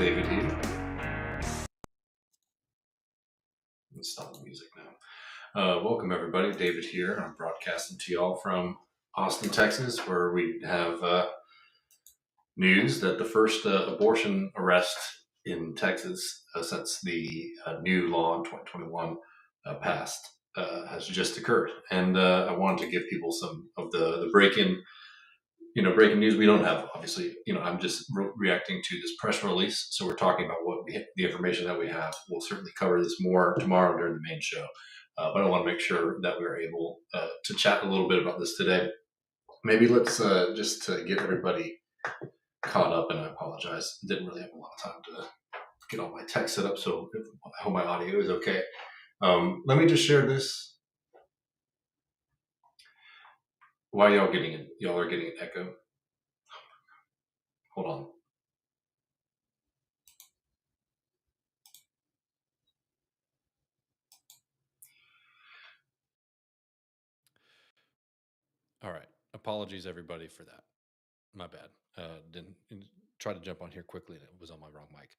David here. Let's stop the music now. Welcome, everybody. David here. I'm broadcasting to y'all from Austin, Texas, where we have news that the first abortion arrest in Texas since the new law in 2021 passed has just occurred. And I wanted to give people some of the breaking news. We don't have, obviously, I'm just reacting to this press release. So we're talking about the information that we have. We'll certainly cover this more tomorrow during the main show. But I want to make sure that we're able to chat a little bit about this today. Maybe let's just to get everybody caught up, and I apologize. Didn't really have a lot of time to get all my tech set up, so I hope my audio is okay. Let me just share this. Why y'all getting it? Y'all are getting an echo. Hold on. All right. Apologies, everybody, for that. My bad. Didn't try to jump on here quickly and it was on my wrong mic.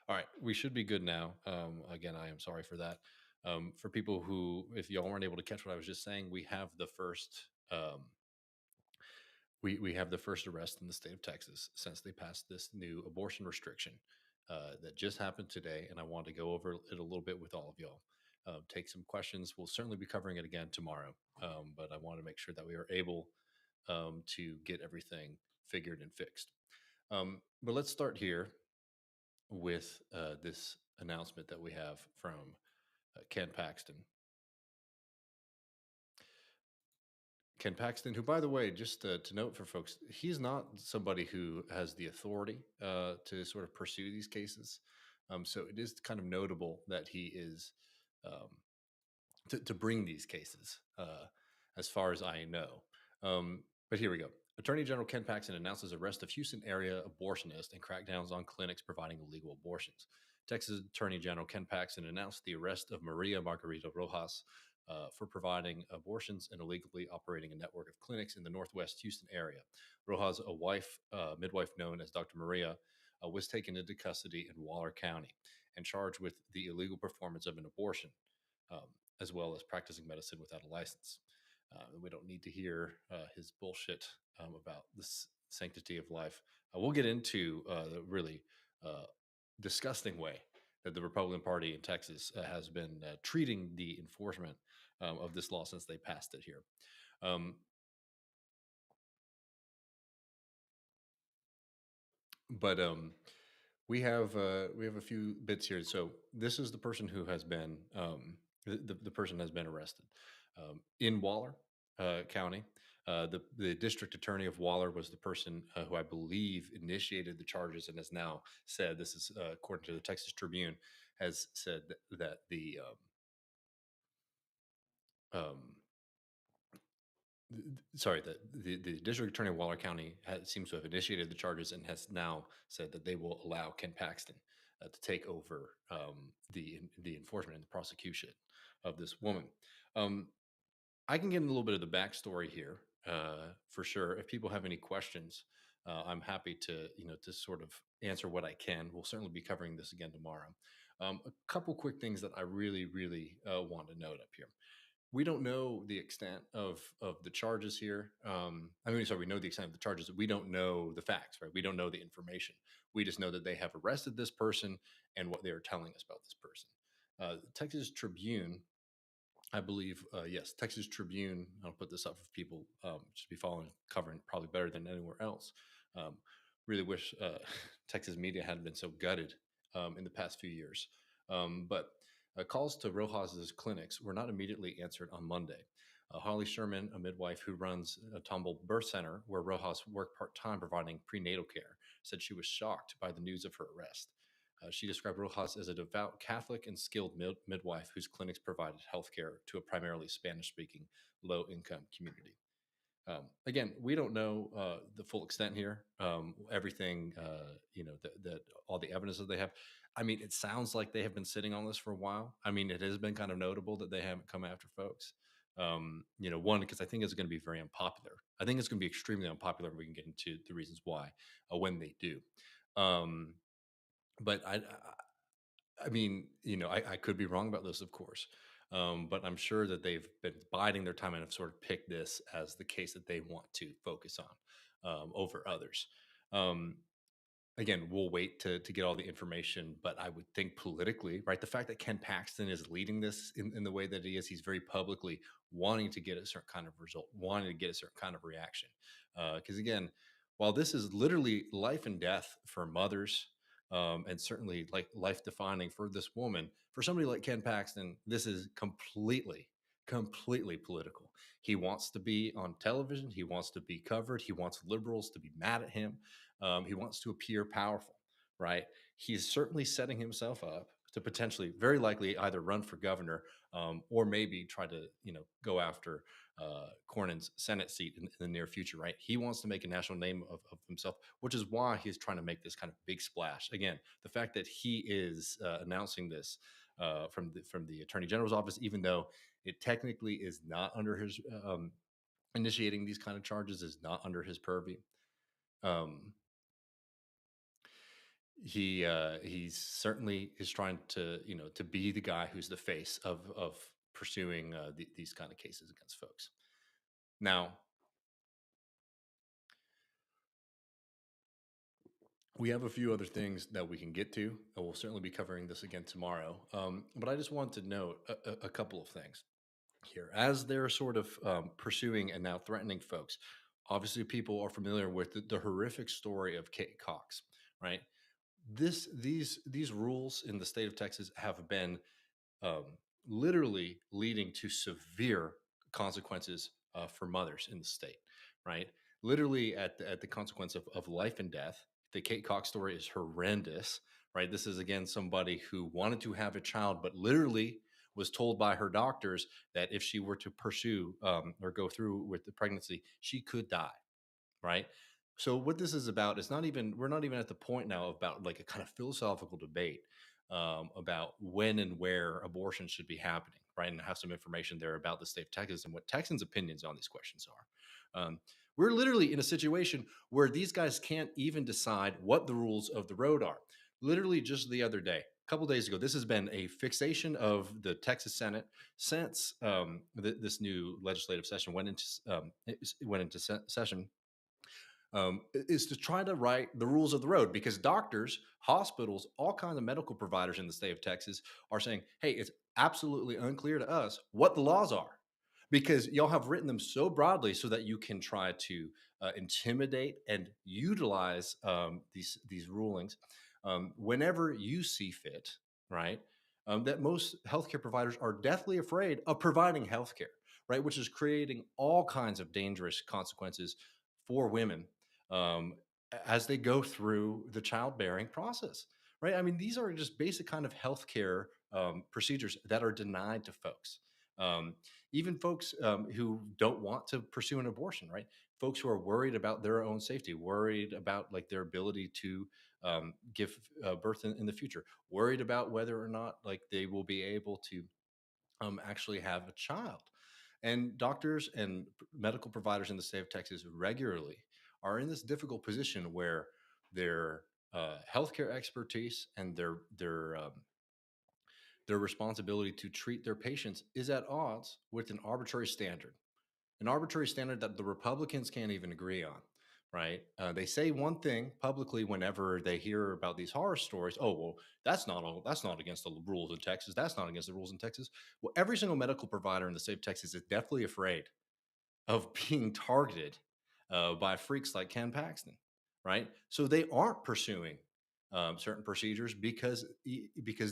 All right. We should be good now. Again, I am sorry for that. For people who, if y'all weren't able to catch what I was just saying, we have the first. We have the first arrest in the state of Texas since they passed this new abortion restriction that just happened today, and I want to go over it a little bit with all of y'all. Take some questions. We'll certainly be covering it again tomorrow, but I want to make sure that we are able to get everything figured and fixed. But let's start here with this announcement that we have from Ken Paxton. Ken Paxton, who, by the way, just to note for folks, he's not somebody who has the authority to sort of pursue these cases. So it is kind of notable that he is um, to bring these cases, as far as I know. But here we go. Attorney General Ken Paxton announces arrest of Houston area abortionist and crackdowns on clinics providing illegal abortions. Texas Attorney General Ken Paxton announced the arrest of Maria Margarita Rojas for providing abortions and illegally operating a network of clinics in the Northwest Houston area. Rojas, a midwife known as Dr. Maria, was taken into custody in Waller County and charged with the illegal performance of an abortion, um, as well as practicing medicine without a license. We don't need to hear his bullshit about the sanctity of life. We'll get into the really disgusting way that the Republican Party in Texas has been treating the enforcement of this law since they passed it here. But we have a few bits here. So this is the person who has been the person has been arrested in Waller County. The district attorney of Waller was the person who I believe initiated the charges and has now said, this is according to the Texas Tribune, has said that um, the district attorney of Waller County seems to have initiated the charges and has now said that they will allow Ken Paxton to take over the enforcement and the prosecution of this woman. I can get in a little bit of the backstory here for sure. If people have any questions, I'm happy to to sort of answer what I can. We'll certainly be covering this again tomorrow. A couple quick things that I really want to note up here. We don't know the extent of the charges here. Sorry, we know the extent of the charges. We don't know the facts, right? We don't know the information. We just know that they have arrested this person and what they are telling us about this person. Texas Tribune, I believe, yes, Texas Tribune. I'll put this up for people should be following, covering probably better than anywhere else. Um, really wish Texas media hadn't been so gutted in the past few years. But calls to Rojas's clinics were not immediately answered on Monday. Holly Sherman, a midwife who runs a Tomball Birth Center where Rojas worked part time providing prenatal care, said she was shocked by the news of her arrest. She described Rojas as a devout Catholic and skilled midwife whose clinics provided healthcare to a primarily Spanish speaking, low income community. Again, we don't know the full extent here. Everything, that all the evidence that they have. I mean, it sounds like they have been sitting on this for a while. I mean, it has been kind of notable that they haven't come after folks. One, because I think it's going to be very unpopular. I think it's going to be extremely unpopular. We can get into the reasons why when they do. Um, But I mean, I could be wrong about this, of course, but I'm sure that they've been biding their time and have sort of picked this as the case that they want to focus on over others. Um, Again, we'll wait to get all the information, but I would think politically, right? The fact that Ken Paxton is leading this in the way that he is, he's very publicly wanting to get a certain kind of result, wanting to get a certain kind of reaction. Because again, while this is literally life and death for mothers, and certainly like life defining for this woman, for somebody like Ken Paxton, this is completely political. He wants to be on television. He wants to be covered. He wants liberals to be mad at him. He wants to appear powerful, right? He's certainly setting himself up to potentially, very likely, either run for governor or maybe try to, go after Cornyn's Senate seat in the near future, right? He wants to make a national name of himself, which is why he's trying to make this kind of big splash. Again, the fact that he is announcing this from the Attorney General's office, even though it technically is not under his initiating these kind of charges is not under his purview. Um, he certainly is trying to to be the guy who's the face of pursuing these kind of cases against folks. Now we have a few other things that we can get to, and we'll certainly be covering this again tomorrow. But I just want to note a couple of things here as they're sort of pursuing and now threatening folks. Obviously, people are familiar with the horrific story of Kate Cox, right? These rules in the state of Texas have been um, literally leading to severe consequences for mothers in the state, right? Literally at the consequence of life and death. The Kate Cox story is horrendous, right? This is again somebody who wanted to have a child, but literally was told by her doctors that if she were to pursue or go through with the pregnancy, she could die, right? So what this is about is not even we're not even at the point now about like a kind of philosophical debate about when and where abortion should be happening, right? And I have some information there about the state of Texas and what Texans' opinions on these questions are. We're literally in a situation where these guys can't even decide what the rules of the road are. Literally just the other day, a couple days ago, this has been a fixation of the Texas Senate since this new legislative session went into session, is to try to write the rules of the road because doctors, hospitals, all kinds of medical providers in the state of Texas are saying, hey, it's absolutely unclear to us what the laws are because y'all have written them so broadly so that you can try to intimidate and utilize these rulings whenever you see fit, right? That most healthcare providers are deathly afraid of providing healthcare, right? Which is creating all kinds of dangerous consequences for women um, as they go through the childbearing process, right? I mean, these are just basic kind of healthcare procedures that are denied to folks. Um, Even folks who don't want to pursue an abortion, right? Folks who are worried about their own safety, worried about like their ability to give birth in the future, worried about whether or not like they will be able to actually have a child. And doctors and medical providers in the state of Texas regularly are in this difficult position where their healthcare expertise and their responsibility to treat their patients is at odds with an arbitrary standard that the Republicans can't even agree on. Right? They say one thing publicly whenever they hear about these horror stories. Oh well, that's not against the rules in Texas. That's not against the rules in Texas. Well, every single medical provider in the state of Texas is definitely afraid of being targeted by freaks like Ken Paxton, right? So they aren't pursuing certain procedures because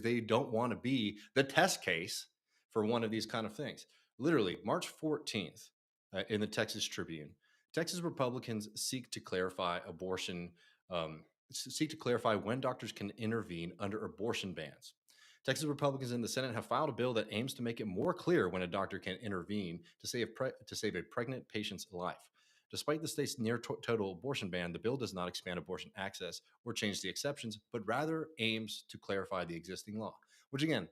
they don't want to be the test case for one of these kind of things. Literally, March 14th, in the Texas Tribune, Texas Republicans seek to clarify abortion, seek to clarify when doctors can intervene under abortion bans. Texas Republicans in the Senate have filed a bill that aims to make it more clear when a doctor can intervene to save a pregnant patient's life. Despite the state's near total abortion ban, the bill does not expand abortion access or change the exceptions, but rather aims to clarify the existing law, which again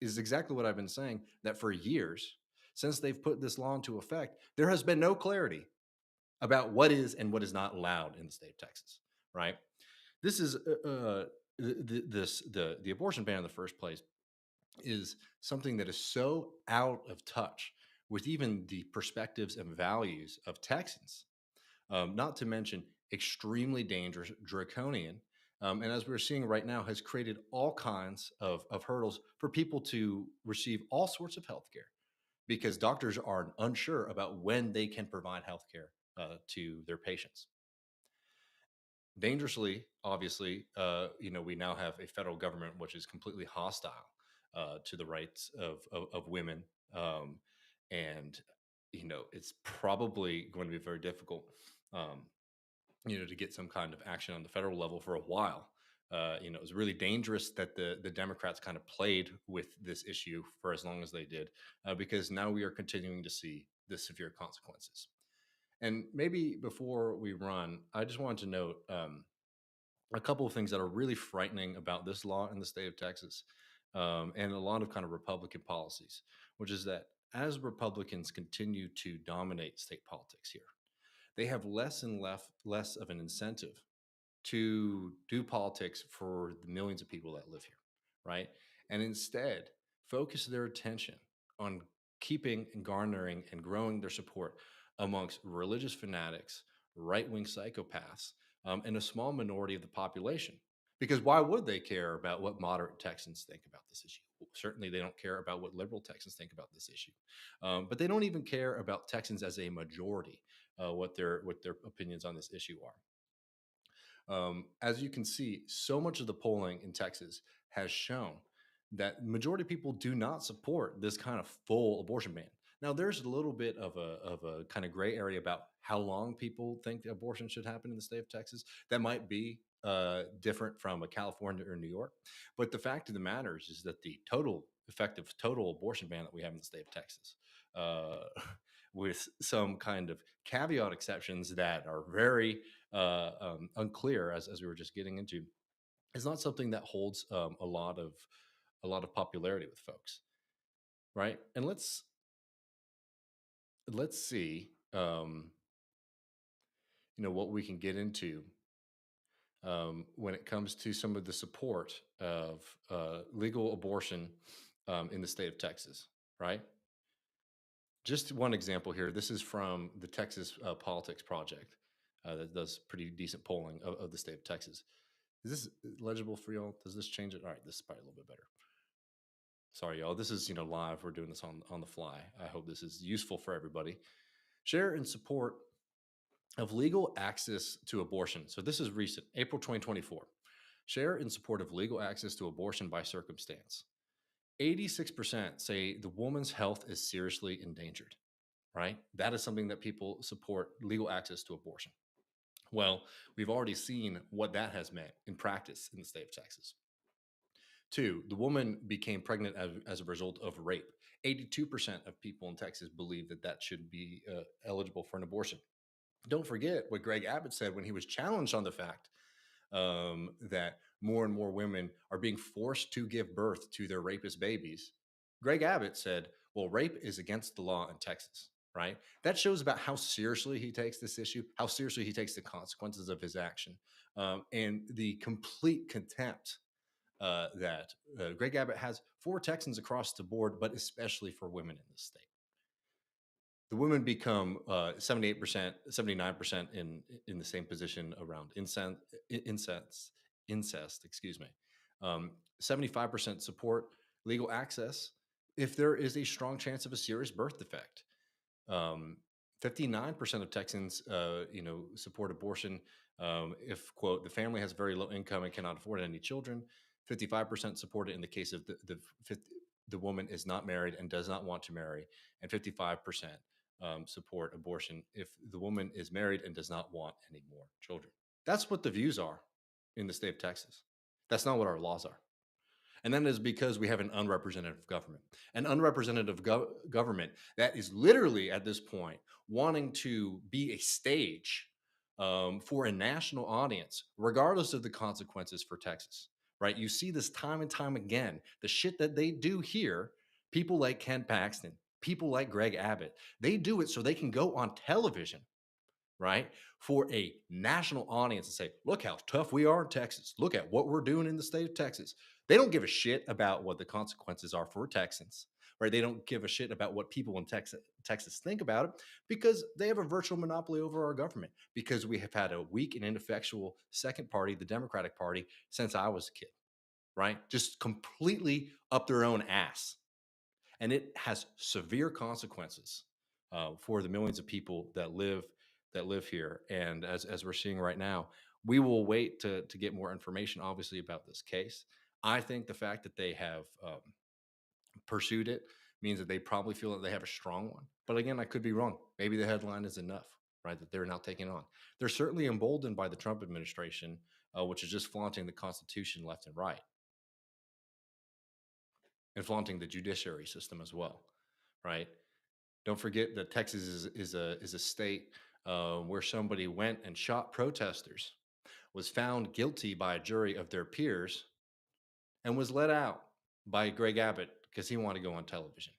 is exactly what I've been saying that for years, since they've put this law into effect, there has been no clarity about what is and what is not allowed in the state of Texas, right? This is the abortion ban in the first place is something that is so out of touch with even the perspectives and values of Texans, not to mention extremely dangerous, draconian. And as we're seeing right now, has created all kinds of hurdles for people to receive all sorts of health care because doctors are unsure about when they can provide health care to their patients. Dangerously, obviously, we now have a federal government which is completely hostile to the rights of women. Um, and, it's probably going to be very difficult. Um, to get some kind of action on the federal level for a while. It was really dangerous that the Democrats kind of played with this issue for as long as they did, because now we are continuing to see the severe consequences. And maybe before we run, I just wanted to note a couple of things that are really frightening about this law in the state of Texas, and a lot of kind of Republican policies, which is that as Republicans continue to dominate state politics here, they have less of an incentive to do politics for the millions of people that live here, right? And instead, focus their attention on keeping and garnering and growing their support amongst religious fanatics, right wing psychopaths, and a small minority of the population. Because why would they care about what moderate Texans think about this issue? Well, certainly, they don't care about what liberal Texans think about this issue, but they don't even care about Texans as a majority, what their opinions on this issue are. As you can see, so much of the polling in Texas has shown that majority of people do not support this kind of full abortion ban. Now, there's a little bit of a kind of gray area about how long people think abortion should happen in the state of Texas. That might be different from a California or New York, but the fact of the matter is that the total effective total abortion ban that we have in the state of Texas, uh, with some kind of caveat exceptions that are very unclear, as we were just getting into, is not something that holds a lot of popularity with folks, right? And let's see, what we can get into when it comes to some of the support of legal abortion in the state of Texas, right? Just one example here. This is from the Texas Politics Project that does pretty decent polling of the state of Texas. Is this legible for y'all? Does this change it? All right, this is probably a little bit better. Sorry, y'all. This is live. We're doing this on the fly. I hope this is useful for everybody. Share in support of legal access to abortion. So this is recent, April 2024. Share in support of legal access to abortion by circumstance. 86% say the woman's health is seriously endangered, right? That is something that people support legal access to abortion. Well, we've already seen what that has meant in practice in the state of Texas. Two, the woman became pregnant as a result of rape. 82% of people in Texas believe that should be eligible for an abortion. Don't forget what Greg Abbott said when he was challenged on the fact that more and more women are being forced to give birth to their rapist babies. Greg Abbott said, well, rape is against the law in Texas, right? That shows about how seriously he takes this issue, how seriously he takes the consequences of his action, and the complete contempt that Greg Abbott has for Texans across the board, but especially for women in this state. The women become 78%, 79% in the same position around incest, excuse me. 75% support legal access if there is a strong chance of a serious birth defect. Um, 59% of Texans, support abortion if, quote, the family has very low income and cannot afford any children. 55% support it in the case of the woman is not married and does not want to marry, and 55% support abortion if the woman is married and does not want any more children. That's what the views are in the state of Texas. That's not what our laws are. And that is because we have an unrepresentative government, government that is literally at this point wanting to be a stage for a national audience, regardless of the consequences for Texas, right? You see this time and time again. The shit that they do here, people like Ken Paxton, people like Greg Abbott, they do it so they can go on television right? For a national audience to say, look how tough we are in Texas. Look at what we're doing in the state of Texas. They don't give a shit about what the consequences are for Texans, right? They don't give a shit about what people in Texas think about it because they have a virtual monopoly over our government because we have had a weak and ineffectual second party, the Democratic Party, since I was a kid, right? Just completely up their own ass. And it has severe consequences for the millions of people that live here. And as we're seeing right now, we will wait to get more information, obviously, about this case. I think the fact that they have pursued it means that they probably feel that they have a strong one. But again, I could be wrong. Maybe the headline is enough, right? That they're now taking on. They're certainly emboldened by the Trump administration, which is just flaunting the Constitution left and right, and flaunting the judiciary system as well, right? Don't forget that Texas is a state where somebody went and shot protesters, was found guilty by a jury of their peers, and was let out by Greg Abbott because he wanted to go on television.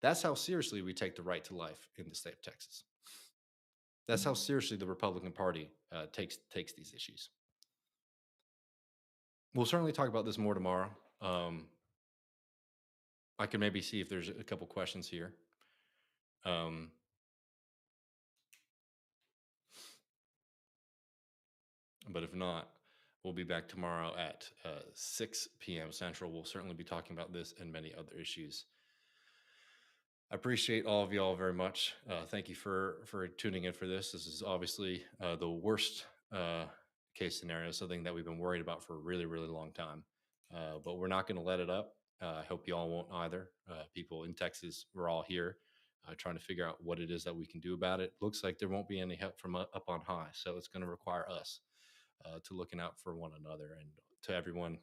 That's how seriously we take the right to life in the state of Texas. That's how seriously the Republican Party takes these issues. We'll certainly talk about this more tomorrow. I can maybe see if there's a couple questions here. But if not, we'll be back tomorrow at 6 p.m. Central. We'll certainly be talking about this and many other issues. I appreciate all of y'all very much. Thank you for tuning in for this. This is obviously the worst case scenario, something that we've been worried about for a really, really long time. But we're not going to let it up. I hope y'all won't either. People in Texas, we're all here trying to figure out what it is that we can do about it. Looks like there won't be any help from up on high, so it's going to require us to looking out for one another. And to everyone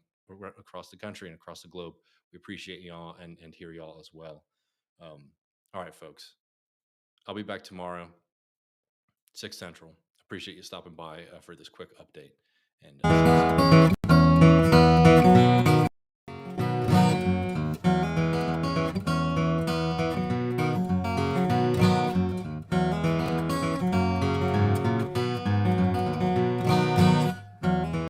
across the country and across the globe, we appreciate y'all and hear y'all as well. All right, folks. I'll be back tomorrow, 6 Central. Appreciate you stopping by for this quick update. And